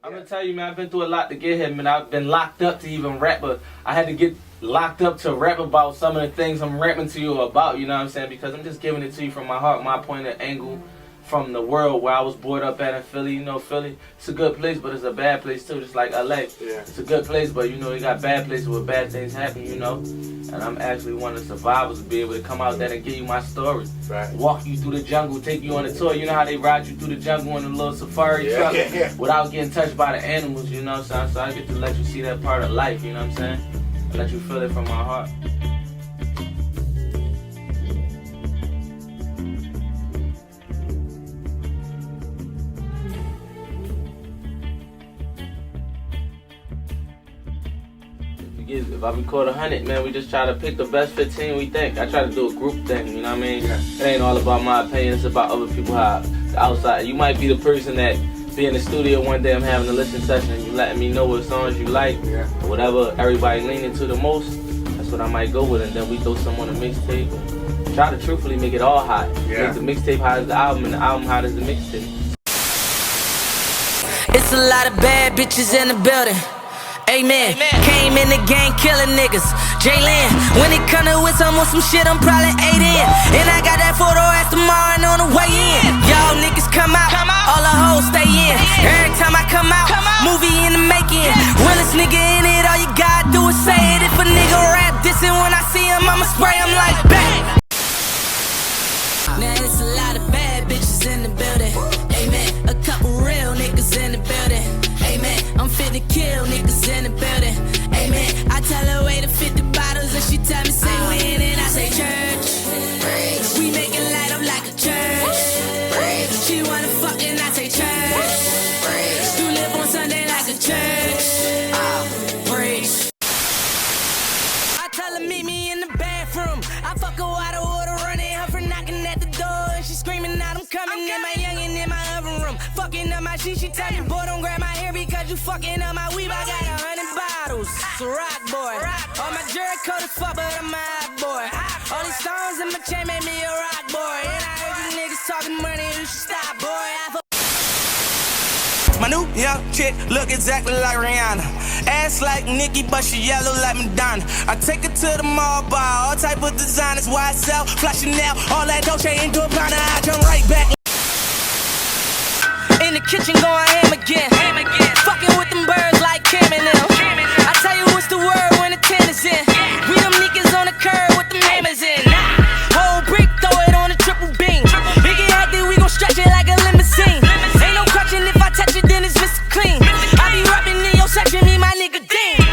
I'm gonna tell you, man, I've been through a lot to get here, man. I've been locked up to even rap, but I had to get locked up to rap about some of the things I'm rapping to you about, you know what I'm saying? Because I'm just giving it to you from my heart, my point of angle, from the world where I was brought up at in Philly. You know, Philly, it's a good place, but it's a bad place too, just like LA. Yeah. It's a good place, but you know, you got bad places where bad things happen, you know? And I'm actually one of the survivors to be able to come out there and give you my story. Right. Walk you through the jungle, take you on a tour. You know how they ride you through the jungle in a little safari truck without getting touched by the animals, you know what I'm saying? So I get to let you see that part of life, you know what I'm saying? I let you feel it from my heart. If I record 100, man, we just try to pick the best 15 we think. I try to do a group thing, you know what I mean? It ain't all about my opinion, it's about other people how the outside. You might be the person that be in the studio one day, I'm having a listen session, and you letting me know what songs you like, or whatever everybody leaning to the most, that's what I might go with, and then we throw some on the mixtape. Try to truthfully make it all hot. Make the mixtape hot as the album, and the album hot as the mixtape. It's a lot of bad bitches in the building. Amen. Came in the game killing niggas. Jalen, when it come to with some shit, I'm probably 8 in. And I got that photo at tomorrow and on the way in. Y'all niggas come out, all the hoes stay in. Every time I come out, movie in the making. Realest nigga in it, all you gotta do is say it. If a nigga rap this and when I see him, I'ma spray him like bang. Now it's a lot of bad bitches in the building. Amen. A couple real niggas in the building. Amen. I'm fit to kill niggas in the building. Amen. I tell her way to 50 bottles and she tell me say when and I say church. We make it light up like a church. She wanna fuck and I say church. You live on Sunday like a church. Preach. I tell her meet me in the bathroom. I fuck her out of water running her for knocking at the door and she screaming out I'm coming in my youngin' in my oven room. Fucking up my shit, she tell me boy don't grab my hair because you fucking up my weave. I got 100 bottles. It's a rock boy. All my jerk coat is fuck, but I'm a hot boy. All these stones in my chain made me a rock boy. And I heard you niggas talking money, you should stop, boy. My new young chick look exactly like Rihanna. Ass like Nicki, but she yellow like Madonna. I take her to the mall, buy all type of designers, YSL, flashing out, all that Dolce and Gabbana. I jump right back. In the kitchen going ham again. Fucking with them birds like Kim and them. I tell you what's the word when the 10 is in. We them niggas on the curb with them hammers in. Whole brick, throw it on a triple beam. Biggie acting, we gon' stretch it like a limousine. Ain't no crutching, if I touch it then it's Mr. Clean. I be rapping in your section, me my nigga Dean.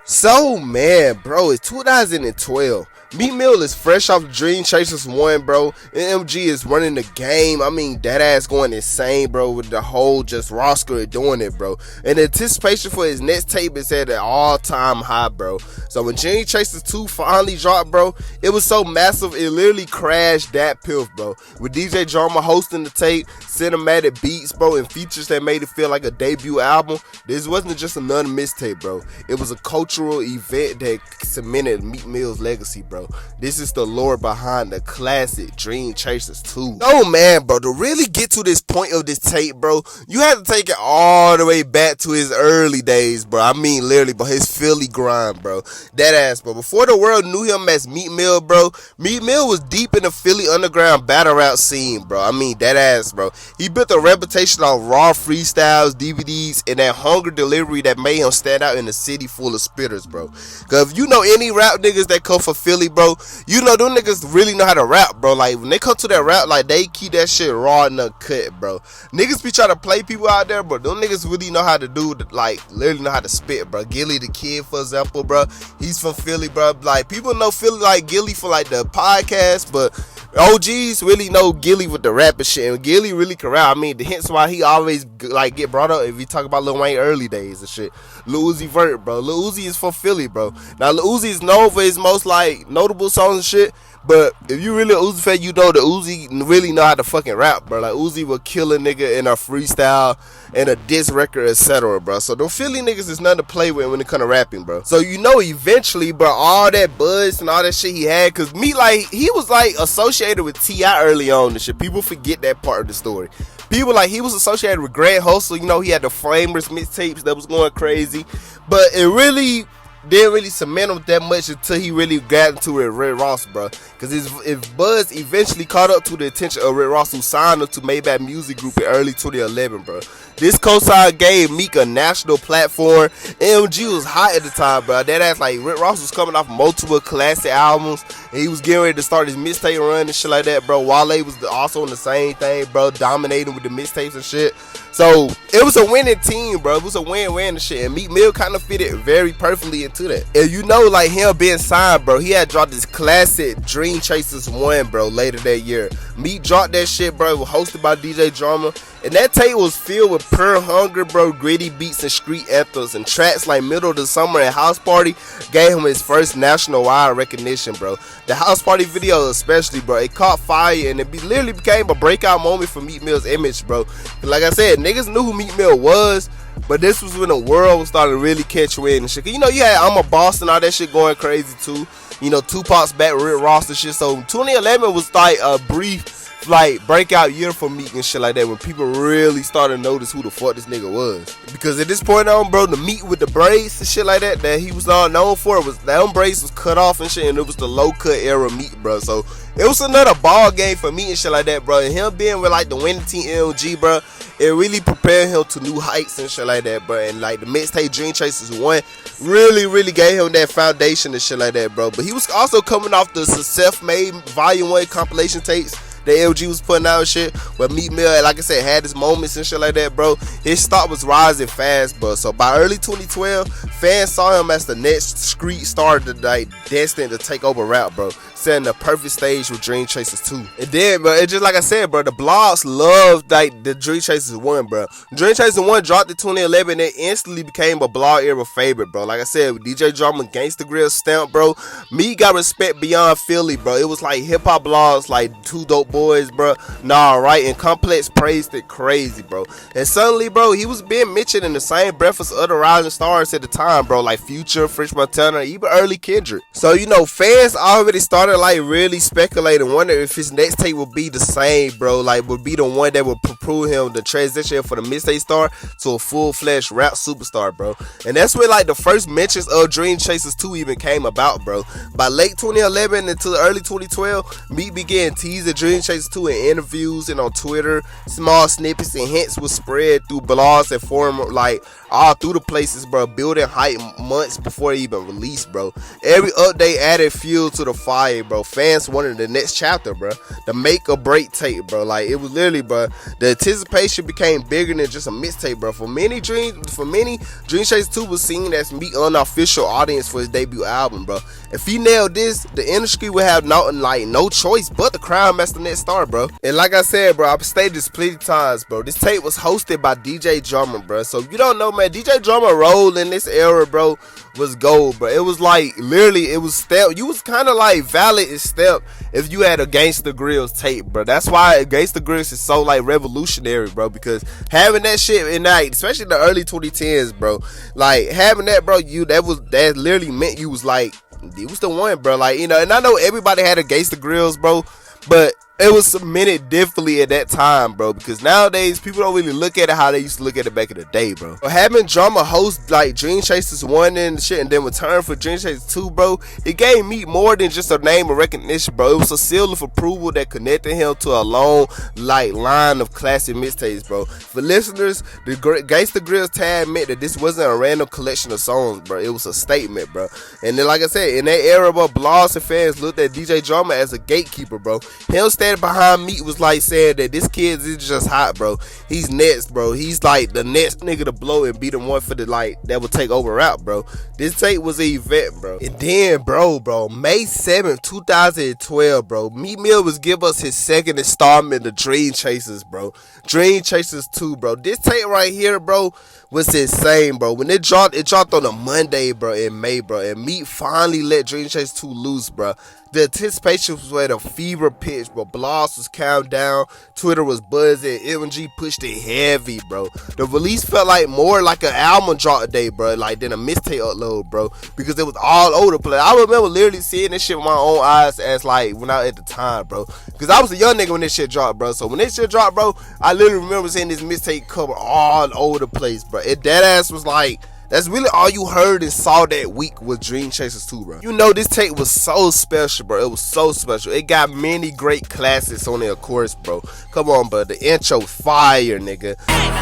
So man, bro, it's 2012. Meek Mill is fresh off Dreamchasers 1, bro. MG is running the game. I mean, that ass going insane, bro, with the whole just roster doing it, bro. And the anticipation for his next tape is at an all-time high, bro. So when Dreamchasers 2 finally dropped, bro, it was so massive, it literally crashed that piff, bro. With DJ Drama hosting the tape, cinematic beats, bro, and features that made it feel like a debut album. This wasn't just another mixtape, bro. It was a cultural event that cemented Meek Mill's legacy, bro. This is the lore behind the classic Dreamchasers 2. Oh man, bro, to really get to this point of this tape, bro, you have to take it all the way back to his early days, bro. I mean, literally, bro, his Philly grind, bro. That ass, bro. Before the world knew him as Meek Mill, bro, Meek Mill was deep in the Philly underground battle rap scene, bro. I mean, that ass, bro. He built a reputation on raw freestyles, DVDs, and that hunger delivery that made him stand out in a city full of spitters, bro. Cause if you know any rap niggas that come from Philly, bro, you know them niggas really know how to rap, bro. Like when they come to that rap, like they keep that shit raw and uncut, bro. Niggas be trying to play people out there, bro. Them niggas really know how to do, like literally know how to spit, bro. Gilly the Kid, for example, bro. He's from Philly, bro. Like people know Philly like Gilly for like the podcast, but OGs really know Gilly with the rap and shit. And Gilly really can rap. I mean, hence why he always like get brought up if you talk about Lil Wayne early days and shit. Lil Uzi Vert, bro. Lil Uzi is from Philly, bro. Now Lil Uzi is known for his most like notable songs and shit, But if you really a Uzi fan, you know the Uzi really know how to fucking rap, bro. Like Uzi will kill a nigga in a freestyle and a diss record, etc., bro. So them Philly niggas is nothing to play with when it come to rapping, bro. So you know eventually, bro, all that buzz and all that shit he had, cause me like he was like associated with T.I. early on and shit. People forget that part of the story. People like he was associated with Grand Hustle. You know he had the Flamers mixtapes that was going crazy, but it really didn't really cement him that much until he really got into it with Rick Ross, bro. Because if Buzz eventually caught up to the attention of Rick Ross, who signed him to Maybach Music Group in early 2011, bro. This cosign gave Meek a national platform. MG was hot at the time, bro. That ass like Rick Ross was coming off multiple classic albums, and he was getting ready to start his mixtape run and shit like that, bro. Wale was also on the same thing, bro, dominating with the mixtapes and shit. So it was a winning team, bro. It was a win-win and shit. And Meek Mill kind of fitted very perfectly into that. And you know, like him being signed, bro, he had dropped this classic Dreamchasers 1, bro, later that year. Meek dropped that shit, bro. It was hosted by DJ Drama. And that tape was filled with pure hunger, bro, gritty beats and street anthems. And tracks like Middle of the Summer and House Party gave him his first national-wide recognition, bro. The House Party video especially, bro, it caught fire and it literally became a breakout moment for Meek Mill's image, bro. Like I said, niggas knew who Meek Mill was, but this was when the world was starting to really catch wind and shit. You know, you had I'm a Boss and all that shit going crazy too. You know, Tupac's back with Rick Ross and shit. So 2011 was like a brief like breakout year for Meek and shit like that, when people really started to notice who the fuck this nigga was. Because at this point on, bro, the Meek with the braids and shit like that he was all known for, was that braids was cut off and shit, and it was the low cut era Meek, bro. So it was another ball game for Meek and shit like that, bro. And him being with like the winning team LG, bro, it really prepared him to new heights and shit like that, bro. And like the mixtape Dreamchasers 1 really gave him that foundation and shit like that, bro. But he was also coming off the Self-Made Volume 1 compilation tapes that LG was putting out and shit, where Meek Mill, like I said, had his moments and shit like that, bro. His stock was rising fast, bro. So by early 2012, fans saw him as the next street star like destined to take over rap, bro, setting the perfect stage with Dreamchasers 2. And then, bro, it's just like I said, bro, the blogs loved like the Dreamchasers 1, bro. Dreamchasers 1 dropped in 2011 and it instantly became a blog era favorite, bro. Like I said, with DJ Drama, Gangsta Grill stamp, bro, Meek got respect beyond Philly, bro. It was like hip hop blogs like Two Dope Boys, bro, Nah Right, and Complex praised it crazy, bro. And suddenly, bro, he was being mentioned in the same breath as other rising stars at the time, bro, like Future, French Montana, even early Kendrick. So, you know, fans already started like really speculating, wondering if his next tape would be the same, bro, like would be the one that would prove him the transition for the mixtape star to a full-fledged rap superstar, bro. And that's where like the first mentions of Dreamchasers 2 even came about, bro. By late 2011 into early 2012, Meek began teasing Dreamchasers 2 in interviews and on Twitter. Small snippets and hints was spread through blogs and forums like all through the places, bro, building hype months before it even released, bro. Every update added fuel to the fire, bro. Fans wanted the next chapter, bro, the make or break tape, bro. Like it was literally, bro, the anticipation became bigger than just a mixtape, bro. For many, Dreamchasers 2 was seen as Meek unofficial audience for his debut album, bro. If he nailed this, the industry would have no choice but to crown him as the next star, bro. And like I said, bro, I've stated this plenty times, bro, this tape was hosted by DJ Drama, bro. So if you don't know, man, DJ Drama role in this era, bro, was gold, bro. It was like literally, it was step. You was kind of like valid as step if you had a Gangsta Grills tape, bro. That's why Gangsta Grills is so like revolutionary, bro, because having that shit in night, especially in the early 2010s, bro, like having that, bro, that literally meant you was like, it was the one, bro. Like, you know, and I know everybody had a Gangsta Grills, bro, but it was cemented differently at that time, bro, because nowadays people don't really look at it how they used to look at it back in the day, bro. But having Drama host like Dreamchasers 1 and shit, and then return for Dreamchasers 2, bro, it gave me more than just a name of recognition, bro. It was a seal of approval that connected him to a long like line of classic mixtapes, bro. For listeners, the Gangsta Grills tag meant that this wasn't a random collection of songs, bro. It was a statement, bro. And then, like I said, in that era, bro, blogs and fans looked at DJ Drama as a gatekeeper, bro. Him standing behind Meek was like saying that this kid is just hot, bro. He's next, bro. He's like the next nigga to blow and be the one for the like that would take over rap, bro. This tape was an event, bro. And then, bro, May 7th, 2012, bro, Meek Mill was give us his second installment of Dreamchasers, bro. Dreamchasers 2, bro. This tape right here, bro, was insane, bro. When it dropped on a Monday, bro, in May, bro, and Meek finally let Dreamchasers 2 loose, bro. The anticipation was at a fever pitch, bro. Blogs was counting down, Twitter was buzzing, MG pushed it heavy, bro. The release felt like more like an album drop day, bro, like than a mixtape upload, bro, because it was all over the place. I remember literally seeing this shit with my own eyes as like when I at the time, bro, because I was a young nigga when this shit dropped, bro. So when this shit dropped, bro, I literally remember seeing this mixtape cover all over the place, bro. It dead ass was like, that's really all you heard and saw that week was Dreamchasers 2, bro. You know, this tape was so special, bro. It was so special. It got many great classics on it, of course, bro. Come on, bro. The intro fire, nigga.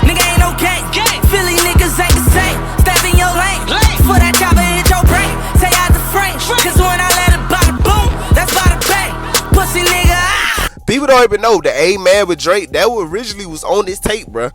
Nigga ain't no gang. Philly niggas ain't the same. Step in your lane. For that chopper hit your brain. Say out the frame. Cause when I let it bada boom, that's bada bang. Pussy nigga, ah. People don't even know the A-Man with Drake, that originally was on this tape, bro.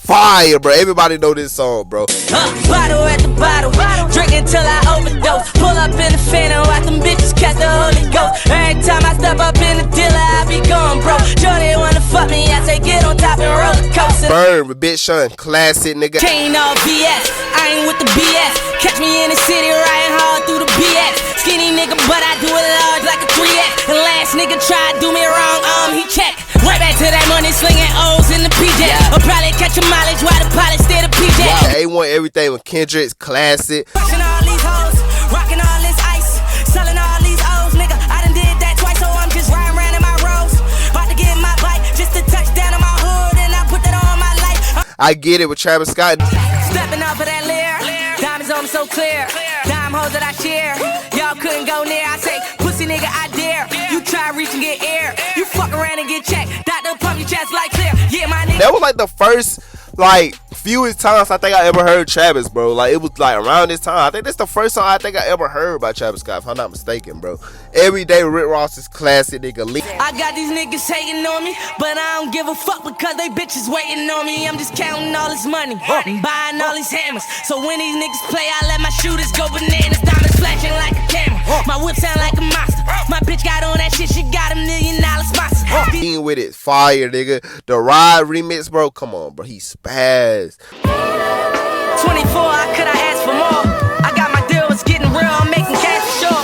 Fire, bro. Everybody know this song, bro. Bottle at the bottle, drink until I overdose. Pull up in the phantom, watch them bitches catch the Holy Ghost. Every time I step up in the dealer, I be going bro. Jordan wanna fuck me, I say get on top and roller coaster. Burn with Bitch Sean, classic, nigga. Chain all BS, I ain't with the BS. Catch me in the city riding hard through the BS. Skinny nigga, but I do it large like a 3X. And last nigga tried to do me wrong, he checked. Right back to that money, slinging O's in the PJ. I'll probably catch a mileage while the pilot stay the PJ. Wow. A1 everything with Kendrick's classic. Watching all these hoes, rocking all this ice, selling all these O's, nigga. I done did that twice, so I'm just riding around in my Rolls. About to get my bike, just to touch down in my hood, and I put that on my life. I Get It with Travis Scott. Stepping off of that lair, diamonds on me so clear. Dime hoes that I share, y'all couldn't go near. I say, pussy nigga, I dare. You try reach and get air. You fuck around and get checked. Doctor pump your chest like clear. Yeah, my nigga. That was like the first, like, fewest times I think I ever heard Travis, bro. Like, it was like around this time. I think that's the first song I think I ever heard by Travis Scott, if I'm not mistaken, bro. Everyday Rick Ross is classic, nigga. I got these niggas hating on me, but I don't give a fuck because they bitches waiting on me. I'm just counting all this money and buying all these hammers. So when these niggas play, I let my shooters go bananas. Diamonds flashing like a camera. My whip sound like a monster. My bitch got on that shit, she got $1 million sponsor. Being with it, fire, nigga. The Ride remix, bro. Come on, bro. He spaz. 24, how could I ask for more? I got my deal, it's getting real, I'm making cash for sure.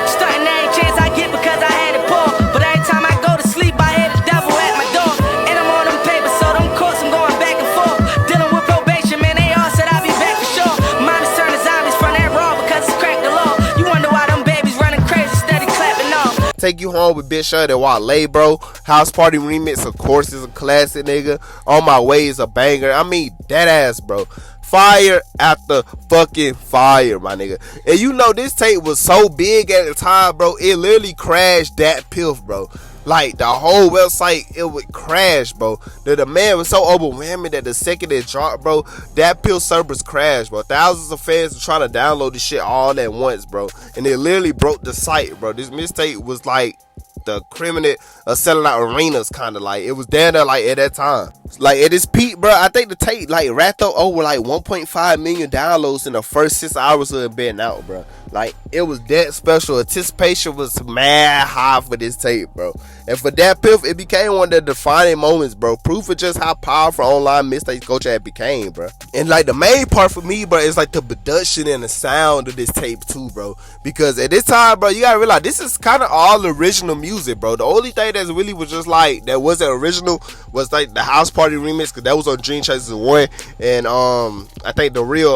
Starting every chance I get because I had it poor. But every time I go to sleep, I hear the devil at my door. And I'm on them papers, so them courts I'm going back and forth. Dealing with probation, man, they all said I'll be back for sure. Mine is turning zombies from that raw because it's cracked the law. You wonder why them babies running crazy, steady clapping off. Take You Home with Bitch Sean and Wale, bro. House Party remix, of course, is a classic, nigga. On My Way is a banger. I mean, that ass, bro. Fire after fucking fire, my nigga. And you know, this tape was so big at the time, bro. It literally crashed that piff, bro. Like, the whole website, it would crash, bro. The demand was so overwhelming that the second it dropped, bro, that pill servers crashed, bro. Thousands of fans were trying to download this shit all at once, bro. And it literally broke the site, bro. This mixtape was like the criminal of selling out arenas, kind of like. It was down there, like, at that time. Like, at its peak, bro, I think the tape, like, racked up over, like, 1.5 million downloads in the first 6 hours of it being out, bro. Like, it was that special. Anticipation was mad high for this tape, bro. And for that piff, it became one of the defining moments, bro. Proof of just how powerful online mixtape culture had became, bro. And, like, the main part for me, bro, is, like, the production and the sound of this tape, too, bro. Because at this time, bro, you gotta realize, this is kind of all original music, bro. The only thing that really was just, like, that wasn't original was, like, the House Party remix, because that was on Dreamchasers 1. And, I think the real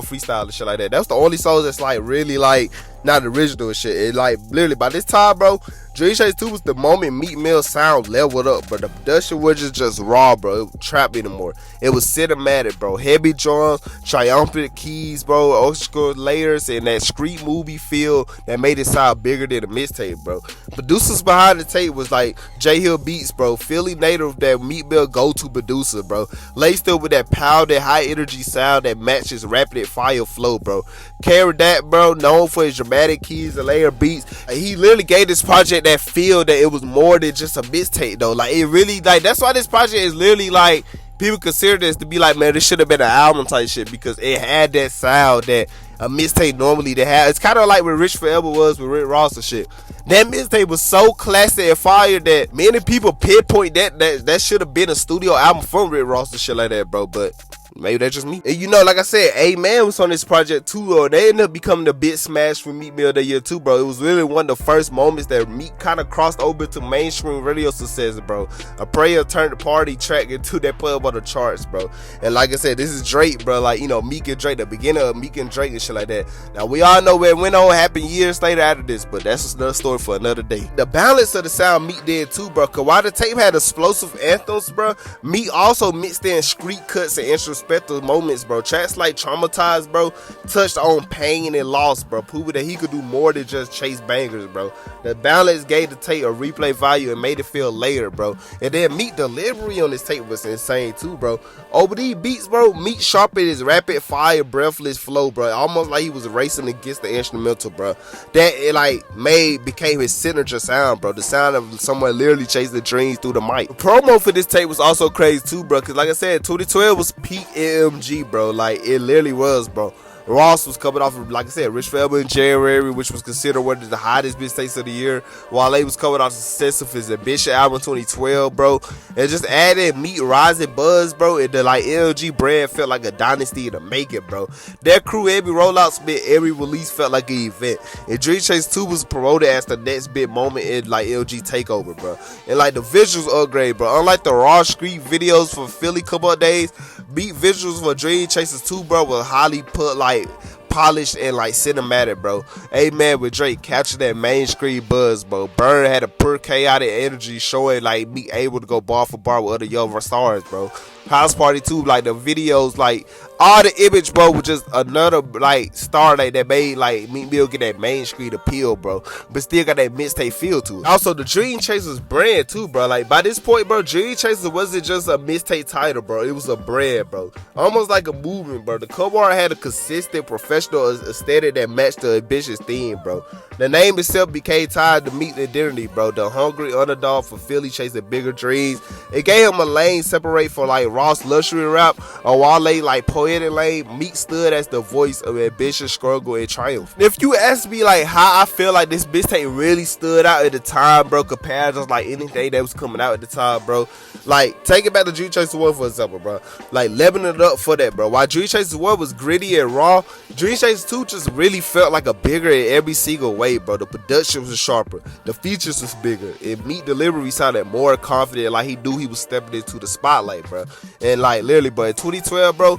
freestyle and shit like that. That's the only songs that's, like, really, like, not original and shit. It, like, literally, by this time, bro, Dreamchasers 2 was the moment Meek Mill sound leveled up, but the production was just raw, bro. It was trap anymore. It was cinematic, bro. Heavy drums, triumphant keys, bro, orchestral layers, and that street movie feel that made it sound bigger than a mixtape, bro. Producers behind the tape was like J Hill Beats, bro. Philly native, that Meek Mill go-to producer, bro. Laced up with that pounded, high-energy sound that matches rapid fire flow, bro. Carried that, bro, known for his dramatic keys and layer beats. He literally gave this project that feel that it was more than just a mixtape, though. Like, it really, like, that's why this project is literally, like, people consider this to be like, man, this should have been an album type shit, because it had that sound that a mixtape normally they have. It's kind of like what Rich Forever was with Rick Ross and shit. That mixtape was so classic and fire that many people pinpoint that should have been a studio album from Rick Ross and shit like that, bro. But Maybe that's just me. And you know, like I said, A-Man was on this project too, bro. They ended up becoming the big smash for Meek Mill that year too, bro. It was really one of the first moments that Meek kind of crossed over to mainstream radio success, bro. A Prayer turned the party track into that put up on the charts, bro. And like I said, this is Drake, bro. Like, you know, Meek and Drake, the beginning of Meek and Drake and shit like that. Now, we all know where it went on, happened years later after this, but that's another story for another day. The balance of the sound Meek did too, bro. Cause while the tape had explosive anthems, bro, Meek also mixed in street cuts and introspective moments, bro. Tracks like Traumatized, bro, touched on pain and loss, bro, proving that he could do more than just chase bangers, bro. The balance gave the tape a replay value and made it feel layered, bro. And then Meek delivery on this tape was insane too, bro. Over these beats, bro, Meek sharpened his rapid fire, breathless flow, bro. Almost like he was racing against the instrumental, bro. That it like became his signature sound, bro. The sound of someone literally chasing dreams through the mic. The promo for this tape was also crazy too, bro. Cause like I said, 2012 was peak MG, bro. Like it literally was, bro. Ross was coming off of, like I said, Rich Forever in January, which was considered one of the hottest mixtapes of the year. Wale was coming off the success of his Ambition album 2012, bro. And just added Meek Rising Buzz, bro. And the like LG brand felt like a dynasty to make it, bro. Their crew, every rollout spit, every release felt like an event. And Dreamchasers 2 was promoted as the next big moment in like LG takeover, bro. And like the visuals upgrade, bro. Unlike the raw street videos for Philly Come Up days, beat visuals for Dreamchasers 2, bro, was highly put like polished and like cinematic, bro. A-Man with Drake captured that mainstream buzz, bro. Burn had a pure chaotic energy, showing like me able to go bar for bar with other young stars, bro. House Party 2, like the videos, like all the image, bro, was just another like star like that made like Meek Mill get that mainstream appeal, bro, but still got that mixtape feel to it. Also, the Dreamchasers brand too, bro. Like by this point, bro, Dreamchasers wasn't just a mixtape title, bro. It was a brand, bro. Almost like a movement, bro. The cover art had a consistent professional aesthetic that matched the ambitious theme, bro. The name itself became tied to Meek's identity, bro. The hungry underdog for Philly chasing bigger dreams. It gave him a lane separate for like Ross luxury rap, or Wale like poetic lane. Meek stood as the voice of ambition, struggle, and triumph. If you ask me like how I feel like this mixtape really stood out at the time, bro, compared to like anything that was coming out at the time, bro, like take it back to Dreamchasers 1 for example, bro. Like leveling it up for that, bro. While Dreamchasers 1 was gritty and raw, Dreamchasers 2 just really felt like a bigger in every single way, bro. The production was sharper, the features was bigger, and Meek delivery sounded more confident, like he knew he was stepping into the spotlight, bro. And like literally, bro, in 2012, bro,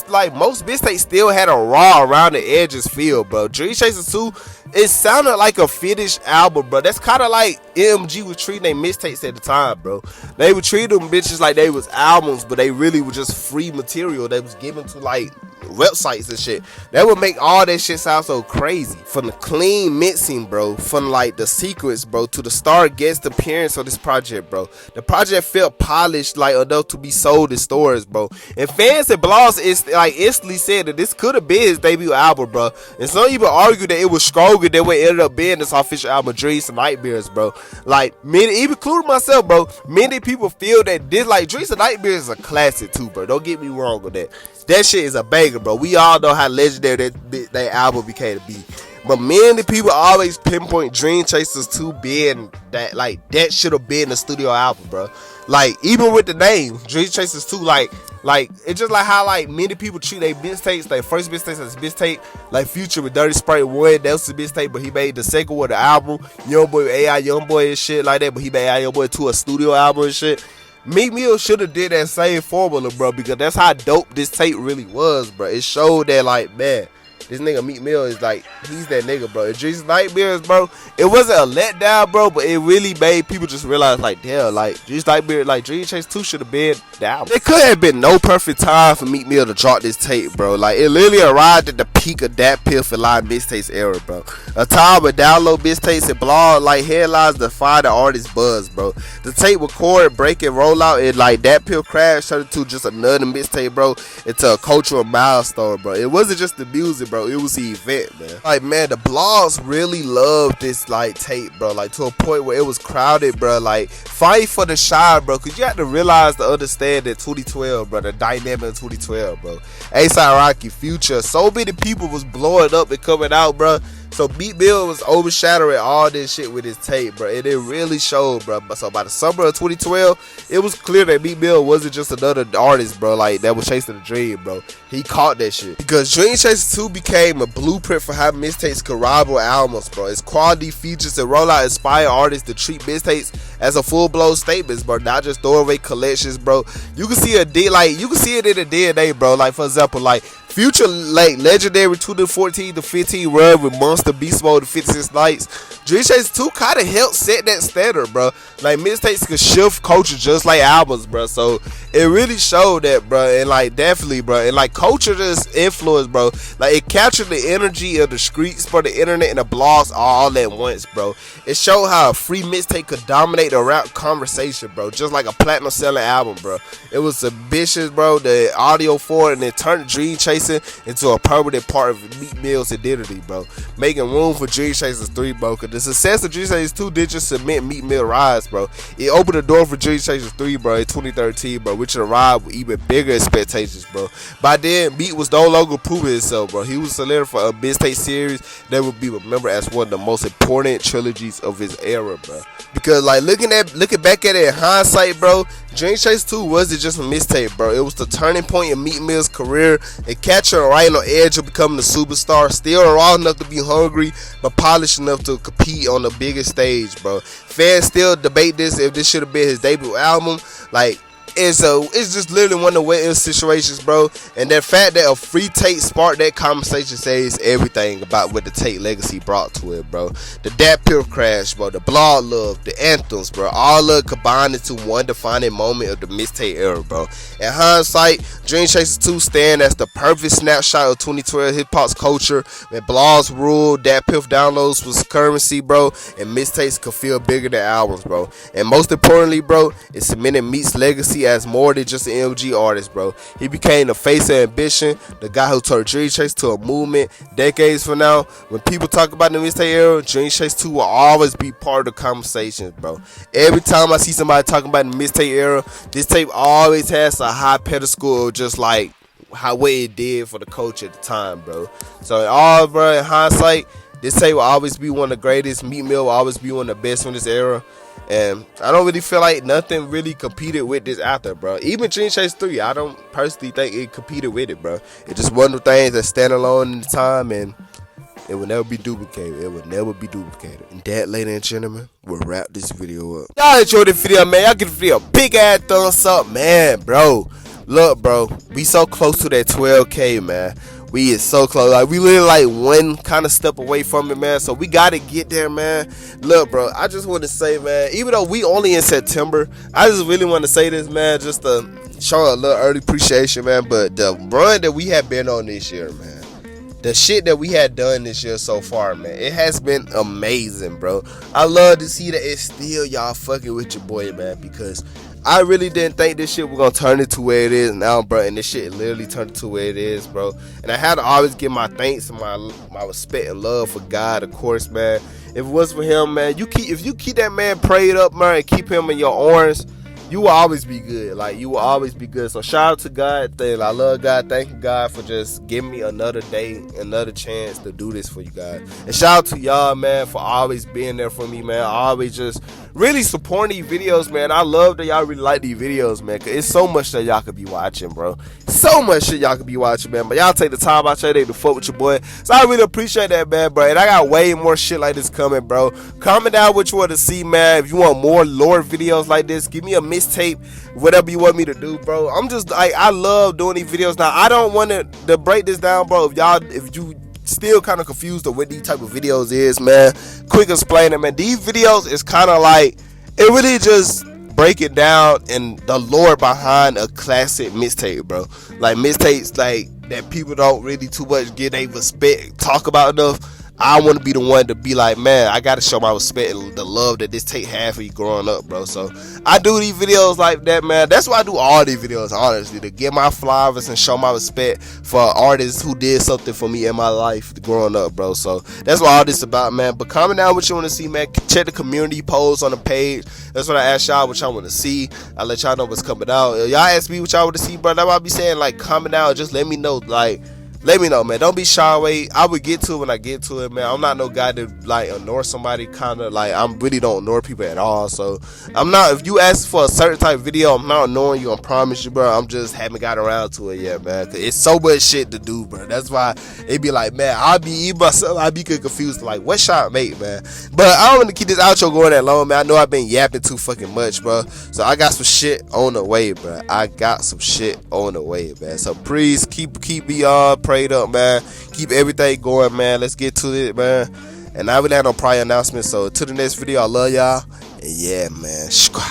like most mixtapes still had a raw around the edges feel, bro. Dreamchasers 2, it sounded like a finished album, bro. That's kind of like MG was treating their mixtapes at the time, bro. They would treat them bitches like they was albums, but they really were just free material that was given to like websites and shit. That would make all that shit sound so crazy. From the clean mixing, bro, from like the sequence, bro, to the star guest appearance of this project, bro. The project felt polished, like enough to be sold in stores, bro. And fans and blogs instantly said that this could have been his debut album, bro. And some even argue that it was stronger than what ended up being this official album, Dreams and Nightmares, bro. Like many, even including myself, bro, many people feel that this like Dreams and Nightmares is a classic too, bro. Don't get me wrong with that. That shit is a banger, bro. We all know how legendary that album became to be. But many people always pinpoint Dreamchasers 2 being that, like, that should have been the studio album, bro. Like, even with the name, Dreamchasers 2, like, it's just like how, like, many people treat their mixtapes, like, first mixtape as a mixtape, like, Future with Dirty Sprite 1, that was a mixtape, but he made the second one, the album, Youngboy with AI Youngboy and shit like that, but he made AI Youngboy to a studio album and shit. Meek Mill should have did that same formula, bro, because that's how dope this tape really was, bro. It showed that, like, man, this nigga Meek Mill is like, he's that nigga, bro. Dreams Nightmares, bro, it wasn't a letdown, bro, but it really made people just realize, like, damn, like, Dreams Nightmares, like, Dreamchasers 2 should have been the album. There could have been no perfect time for Meek Mill to drop this tape, bro. Like, it literally arrived at the peak of that pill for live mixtapes era, bro. A time where download mixtapes and blog, like, headlines define the artist buzz, bro. The tape recorded, break, and roll out, and, like, that pill crash turned into just another mixtape, bro, into a cultural milestone, bro. It wasn't just the music, bro. It was the event, man. Like, man, the blogs really loved this, like, tape, bro. Like, to a point where it was crowded, bro. Like, fight for the shine, bro. Cause you have to realize to understand that 2012, bro. The dynamic of 2012, bro. A$AP Rocky, Future. So many people was blowing up and coming out, bro. So Meek Mill was overshadowing all this shit with his tape, bro. And it really showed, bro. So by the summer of 2012, it was clear that Meek Mill wasn't just another artist, bro, like that was chasing a dream, bro. He caught that shit. Because Dreamchasers 2 became a blueprint for how mixtapes could rival albums, bro. Its quality features and rollout inspire artists to treat mixtapes as a full-blown statements, bro, not just throwaway collections, bro. You can see you can see it in the DNA, bro. Like, for example, like Future, like legendary 2014 to 15 run with Monster Beast Mode to 56 Nights. Dreamchasers 2 kind of helped set that standard, bro. Like, mixtapes could shift culture just like albums, bro. So it really showed that, bro. And like, definitely, bro. And like, culture just influenced, bro. Like, it captured the energy of the streets, bro, the internet, and the blogs all at once, bro. It showed how a free mixtape could dominate the rap conversation, bro. Just like a platinum selling album, bro. It was ambitious, bro. The audio for it, and it turned Dreamchasers into a permanent part of Meek Mill's identity, bro, making room for Dreamchasers 3, bro. Cause the success of Dreamchasers 2 did just cement Meek Mill rise, bro. It opened the door for Dreamchasers 3, bro, in 2013, bro, which arrived with even bigger expectations, bro. By then, Meek was no longer proving himself, bro. He was solidified a mixtape series that would be remembered as one of the most important trilogies of his era, bro. Because like looking back at it in hindsight, bro, Dreamchasers 2 wasn't just a mixtape, bro. It was the turning point in Meek Mill's career. It catching right on the edge of becoming a superstar, still raw enough to be hungry, but polished enough to compete on the biggest stage, bro. Fans still debate this, if this should have been his debut album. Like, it's just literally one of the what-if situations, bro. And that fact that a free tape sparked that conversation says everything about what the tape legacy brought to it, bro. The Dat Piff crash, bro. The blog love, the anthems, bro. All of it combined into one defining moment of the mixtape era, bro. In hindsight, Dreamchasers 2 stand as the perfect snapshot of 2012 hip-hop's culture, when blogs ruled, Dat Piff downloads was currency, bro, and mixtapes could feel bigger than albums, bro. And most importantly, bro, it cemented Meek's legacy as more than just an MG artist, bro. He became the face of ambition, the guy who turned Dreamchasers to a movement. Decades from now, when people talk about the mixtape era, Dreamchasers 2 will always be part of the conversations, bro. Every time I see somebody talking about the mixtape era, this tape always has a high pedestal, just like how what it did for the culture at the time, bro. So all, bro, in hindsight, this tape will always be one of the greatest. Meek Mill will always be one of the best from this era. And I don't really feel like nothing really competed with this after, bro. Even Dreamchasers 3, I don't personally think it competed with it, bro. It's just one of the things that stand alone in the time, and it will never be duplicated. It will never be duplicated. And that, ladies and gentlemen, will wrap this video up. Y'all enjoyed this video, man. Y'all give the video a big ass thumbs up, man, bro. Look, bro, we so close to that 12K, man. We is so close. Like, we literally like one kind of step away from it, man. So we gotta get there, man. Look, bro, I just want to say, man, even though we only in September, I just really want to say this, man, just to show a little early appreciation, man. But the run that we have been on this year, man, the shit that we had done this year so far, man, it has been amazing, bro. I love to see that it's still y'all fucking with your boy, man, because I really didn't think this shit was gonna turn into where it is now, bro. And this shit literally turned into where it is, bro. And I had to always give my thanks and my respect and love for God, of course, man. If it was for him, man, if you keep that man prayed up, man, and keep him in your arms, you will always be good. Like, you will always be good. So shout out to God. I love God. Thank you, God, for just giving me another day, another chance to do this for you guys. And shout out to y'all, man, for always being there for me, man. Always just really supporting these videos, man. I love that y'all really like these videos, man, because it's so much that y'all could be watching, bro. So much shit y'all could be watching, man. But y'all take the time out your day to fuck with your boy. So I really appreciate that, man, bro. And I got way more shit like this coming, bro. Comment down what you want to see, man. If you want more lore videos like this, give me a mixtape, whatever you want me to do, bro. I'm just like, I love doing these videos. Now, I don't want to break this down, bro. If you still kind of confused of what these type of videos is, man, quick explaining, man. These videos is kind of like, it really just breaking down and the lore behind a classic mixtape, bro. Like, mixtapes like that people don't really too much get they respect, talk about enough. I want to be the one to be like, man, I got to show my respect and the love that this tape had for you growing up, bro. So I do these videos like that, man. That's why I do all these videos, honestly, to get my flowers and show my respect for artists who did something for me in my life growing up, bro. So that's what all this about, man. But comment down what you want to see, man. Check the community polls on the page. That's what I ask y'all what y'all want to see. I let y'all know what's coming out. Y'all ask me what y'all want to see, bro. That's why I be saying, like, comment down. Just let me know, like, let me know, man. Don't be shy away. I would get to it when I get to it, man. I'm not no guy to like ignore somebody. Kind of like I really don't ignore people at all. So I'm not. If you ask for a certain type of video, I'm not ignoring you. I promise you, bro. I'm just haven't got around to it yet, man. Cause it's so much shit to do, bro. That's why it be like, man, I be confused, like what should I make, man. But I don't want to keep this outro going that long, man. I know I've been yapping too fucking much, bro. So I got some shit on the way, bro. I got some shit on the way, man. So please keep me prayed up, man. Keep everything going, man. Let's get to it, man. And I really had no prior announcement. So to the next video, I love y'all. And yeah, man. Squad.